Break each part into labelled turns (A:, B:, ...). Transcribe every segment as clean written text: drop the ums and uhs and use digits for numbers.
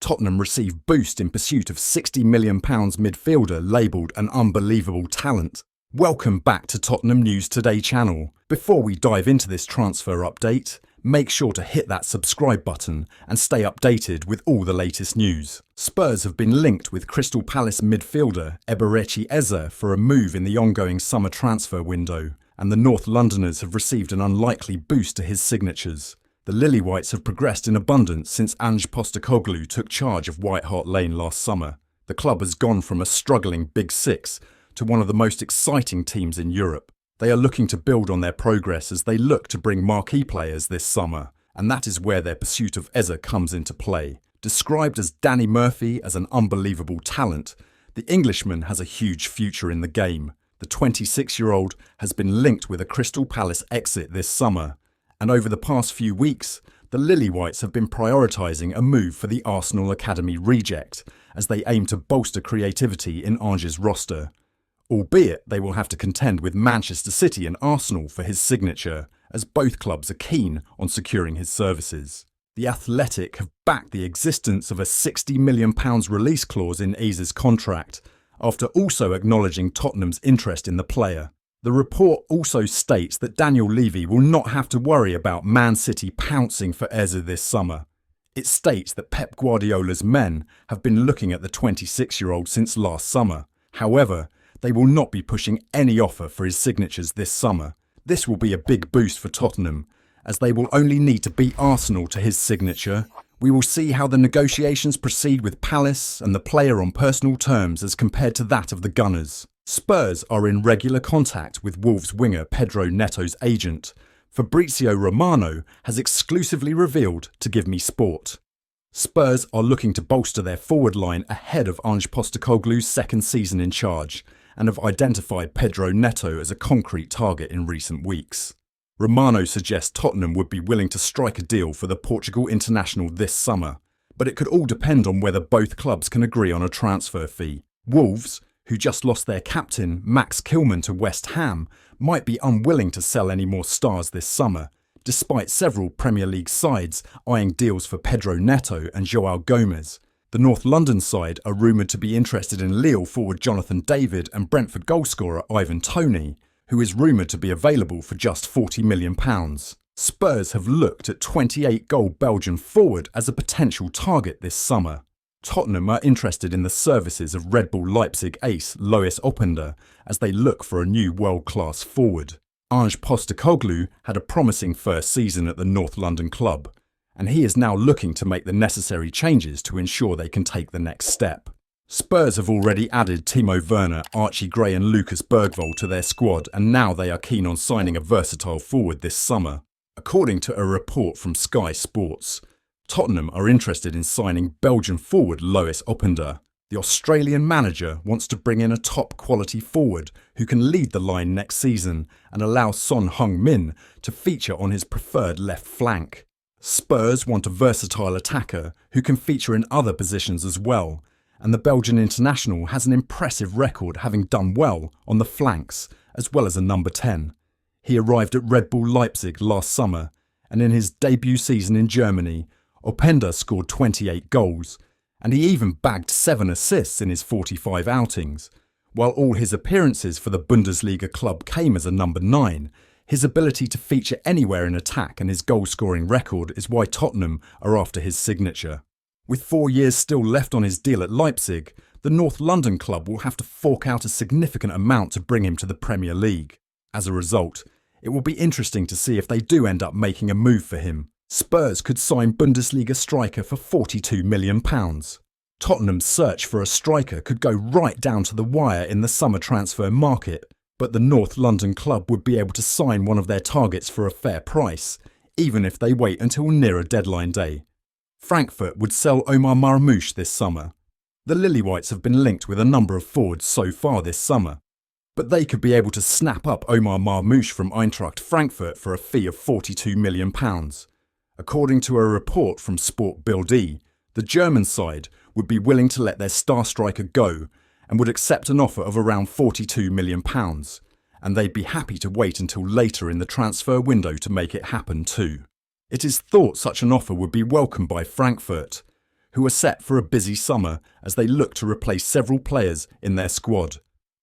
A: Tottenham receive boost in pursuit of £60 million midfielder labelled an unbelievable talent. Welcome back to Tottenham News Today channel. Before we dive into this transfer update, make sure to hit that subscribe button and stay updated with all the latest news. Spurs have been linked with Crystal Palace midfielder Eberechi Eze for a move in the ongoing summer transfer window, and the North Londoners have received an unlikely boost to his signatures. The Lily Whites have progressed in abundance since Ange Postecoglou took charge of White Hart Lane last summer. The club has gone from a struggling Big Six to one of the most exciting teams in Europe. They are looking to build on their progress as they look to bring marquee players this summer, and that is where their pursuit of Eze comes into play. Described as Danny Murphy as an unbelievable talent, the Englishman has a huge future in the game. The 26-year-old has been linked with a Crystal Palace exit this summer, and over the past few weeks, the Lily Whites have been prioritising a move for the Arsenal Academy reject as they aim to bolster creativity in Ange's roster. Albeit they will have to contend with Manchester City and Arsenal for his signature, as both clubs are keen on securing his services. The Athletic have backed the existence of a £60 million release clause in Eze's contract, after also acknowledging Tottenham's interest in the player. The report also states that Daniel Levy will not have to worry about Man City pouncing for Eze this summer. It states that Pep Guardiola's men have been looking at the 26-year-old since last summer. However, they will not be pushing any offer for his signatures this summer. This will be a big boost for Tottenham, as they will only need to beat Arsenal to his signature. We will see how the negotiations proceed with Palace and the player on personal terms as compared to that of the Gunners. Spurs are in regular contact with Wolves winger Pedro Neto's agent. Fabrizio Romano has exclusively revealed to Give Me Sport. Spurs are looking to bolster their forward line ahead of Ange Postecoglou's second season in charge, and have identified Pedro Neto as a concrete target in recent weeks. Romano suggests Tottenham would be willing to strike a deal for the Portugal international this summer, but it could all depend on whether both clubs can agree on a transfer fee. Wolves, who just lost their captain Max Kilman to West Ham, might be unwilling to sell any more stars this summer, despite several Premier League sides eyeing deals for Pedro Neto and João Gomes. The North London side are rumoured to be interested in Lille forward Jonathan David and Brentford goalscorer Ivan Toney, who is rumoured to be available for just £40 million. Spurs have looked at 28-goal Belgian forward as a potential target this summer. Tottenham are interested in the services of Red Bull Leipzig ace Lois Openda as they look for a new world-class forward. Ange Postecoglou had a promising first season at the North London club, and he is now looking to make the necessary changes to ensure they can take the next step. Spurs have already added Timo Werner, Archie Gray and Lucas Bergvall to their squad, and now they are keen on signing a versatile forward this summer. According to a report from Sky Sports, Tottenham are interested in signing Belgian forward Lois Openda. The Australian manager wants to bring in a top-quality forward who can lead the line next season and allow Son Heung-min to feature on his preferred left flank. Spurs want a versatile attacker who can feature in other positions as well, and the Belgian international has an impressive record, having done well on the flanks as well as a number 10. He arrived at Red Bull Leipzig last summer, and in his debut season in Germany, Openda scored 28 goals, and he even bagged 7 assists in his 45 outings. While all his appearances for the Bundesliga club came as a number 9, his ability to feature anywhere in attack and his goal-scoring record is why Tottenham are after his signature. With 4 years still left on his deal at Leipzig, the North London club will have to fork out a significant amount to bring him to the Premier League. As a result, it will be interesting to see if they do end up making a move for him. Spurs could sign Bundesliga striker for £42 million. Tottenham's search for a striker could go right down to the wire in the summer transfer market, but the North London club would be able to sign one of their targets for a fair price, even if they wait until nearer deadline day. Frankfurt would sell Omar Marmoush this summer. The Lily Whites have been linked with a number of forwards so far this summer, but they could be able to snap up Omar Marmoush from Eintracht Frankfurt for a fee of £42 million. According to a report from Sport Bild, the German side would be willing to let their star striker go and would accept an offer of around £42 million, and they'd be happy to wait until later in the transfer window to make it happen too. It is thought such an offer would be welcomed by Frankfurt, who are set for a busy summer as they look to replace several players in their squad,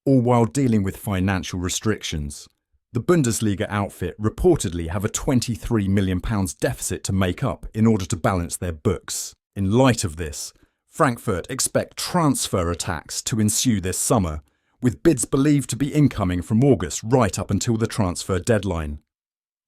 A: all while dealing with financial restrictions. The Bundesliga outfit reportedly have a £23 million deficit to make up in order to balance their books. In light of this, Frankfurt expect transfer attacks to ensue this summer, with bids believed to be incoming from August right up until the transfer deadline.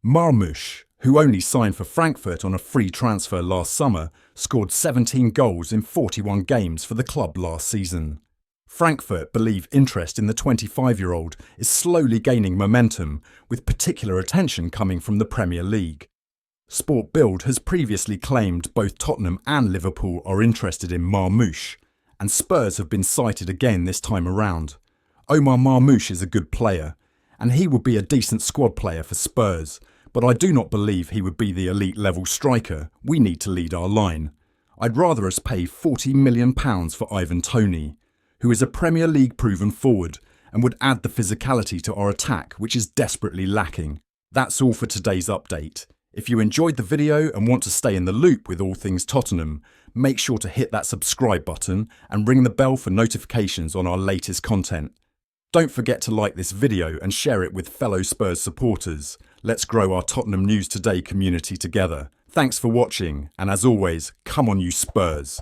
A: Marmoush, who only signed for Frankfurt on a free transfer last summer, scored 17 goals in 41 games for the club last season. Frankfurt believe interest in the 25-year-old is slowly gaining momentum, with particular attention coming from the Premier League. Sport Bild has previously claimed both Tottenham and Liverpool are interested in Marmoush, and Spurs have been cited again this time around. Omar Marmoush is a good player, and he would be a decent squad player for Spurs, but I do not believe he would be the elite level striker we need to lead our line. I'd rather us pay £40 million for Ivan Toney, who is a Premier League proven forward and would add the physicality to our attack, which is desperately lacking. That's all for today's update. If you enjoyed the video and want to stay in the loop with all things Tottenham, make sure to hit that subscribe button and ring the bell for notifications on our latest content. Don't forget to like this video and share it with fellow Spurs supporters. Let's grow our Tottenham News Today community together. Thanks for watching, and as always, come on you Spurs!